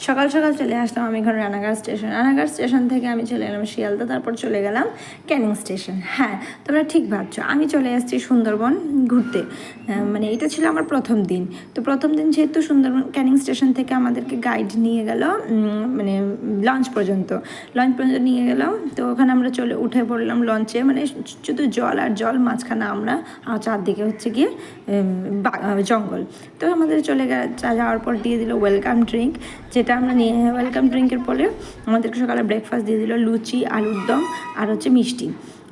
সকাল সকাল চলে আসলাম আমি এখন রানাঘাট স্টেশন। রানাঘাট স্টেশন থেকে আমি চলে এলাম শিয়ালদা, তারপর চলে গেলাম ক্যানিং স্টেশন। হ্যাঁ, তোমরা ঠিক ভাবছো, আমি চলে আসছি সুন্দরবন ঘুরতে। মানে এটা ছিল আমার প্রথম দিন। তো প্রথম দিন যেহেতু সুন্দরবন ক্যানিং স্টেশন থেকে আমাদেরকে গাইড নিয়ে গেল মানে লঞ্চ পর্যন্ত নিয়ে গেল। তো ওখানে আমরা উঠে পড়লাম লঞ্চে। মানে শুধু জল আর জল, মাঝখানে আমরা, আর চারদিকে হচ্ছে গিয়ে জঙ্গল। তো আমাদের যাওয়ার পর দিয়ে দিল ওয়েলকাম ড্রিঙ্ক, যেটা আমরা নিয়ে ওয়েলকাম ড্রিঙ্কের পরে আমাদেরকে সকালে ব্রেকফাস্ট দিয়ে দিল লুচি, আলুর দম আর হচ্ছে মিষ্টি।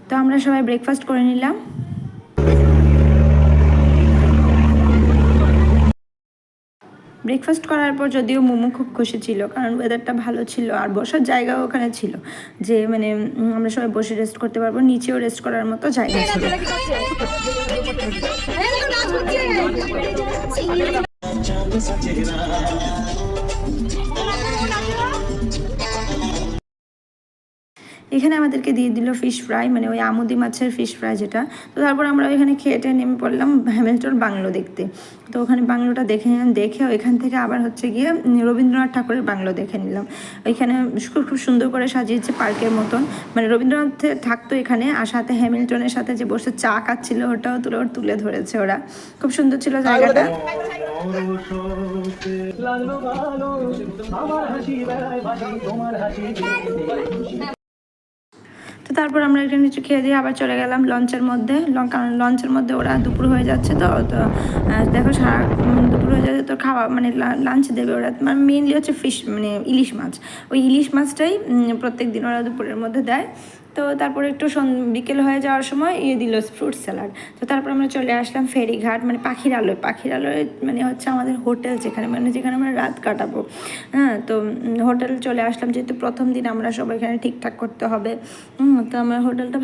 তো আমরা সবাই ব্রেকফাস্ট করে নিলাম। ব্রেকফাস্ট করার পর যদিও মোমো খুব খুশি ছিল, কারণ ওয়েদারটা ভালো ছিল আর বসার জায়গাও ওখানে ছিল, যে মানে আমরা সবাই বসে রেস্ট করতে পারবো, নিচেও রেস্ট করার মতো জায়গা ছিল। এখানে আমাদেরকে দিয়ে দিল ফিশ ফ্রাই, মানে ওই আমুদি মাছের ফিশ ফ্রাই যেটা। তো তারপর আমরা ওইখানে খেয়ে নেমে পড়লাম হ্যামিল্টন বাংলো দেখতে। তো ওখানে বাংলোটা দেখে নিলাম, দেখে ওইখান থেকে আবার হচ্ছে গিয়ে রবীন্দ্রনাথ ঠাকুরের বাংলো দেখে নিলাম। ওইখানে খুব সুন্দর করে সাজিয়েছে পার্কের মতন, মানে রবীন্দ্রনাথ থাকতো এখানে, আর সাথে হ্যামিল্টনের সাথে যে বসে চা খাচ্ছিল ওটাও তুলে ধরেছে ওরা। খুব সুন্দর ছিল জায়গাটা। তো তারপর আমরা এখানে কিছু খেয়ে দিয়ে আবার চলে গেলাম লঞ্চের মধ্যে, কারণ লঞ্চের মধ্যে ওরা দুপুর হয়ে যাচ্ছে। তো দেখো দুপুর হয়ে যাচ্ছে, তো খাওয়া মানে লাঞ্চ দেবে ওরা, মানে মেনলি হচ্ছে ফিশ, মানে ইলিশ মাছ। ওই ইলিশ মাছটাই প্রত্যেক দিন ওরা দুপুরের মধ্যে দেয়। তো তারপরে একটু বিকেল হয়ে যাওয়ার সময় দিল ফ্রুট স্যালাড। তো তারপর আমরা চলে আসলাম ফেরিঘাট, মানে পাখির আলোয় মানে হচ্ছে আমাদের হোটেল, যেখানে আমরা রাত কাটাবো। হ্যাঁ, তো হোটেল চলে আসলাম, যেহেতু প্রথম দিন আমরা সবাই এখানে ঠিকঠাক করতে হবে। তো আমার হোটেলটা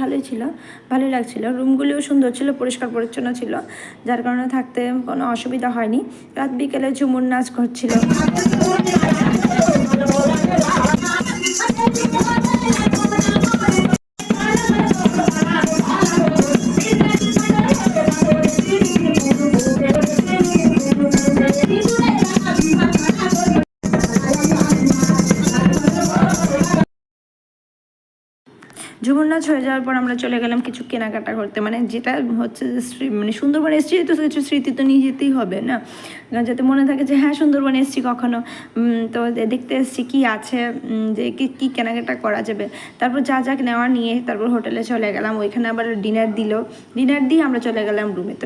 ভালোই লাগছিলো, রুমগুলিও সুন্দর ছিল, পরিষ্কার পরিচ্ছন্ন ছিল, যার কারণে থাকতে কোনো অসুবিধা হয়নি। রাত বিকেলে ঝুমুর নাচ করছিল। ঝুমুর নাচ হয়ে যাওয়ার পর আমরা চলে গেলাম কিছু কেনাকাটা করতে, মানে যেটা হচ্ছে মানে সুন্দরবনে এসেছি তো কিছু স্মৃতি তো নিয়ে যেতেই হবে না, যাতে মনে থাকে যে হ্যাঁ সুন্দরবনে এসেছি কখনো। তো দেখতে এসেছি কী আছে, যে কী কেনাকাটা করা যাবে। তারপর যা নেওয়া নিয়ে তারপর হোটেলে চলে গেলাম। ওইখানে আবার ডিনার দিয়ে আমরা চলে গেলাম রুমে। তো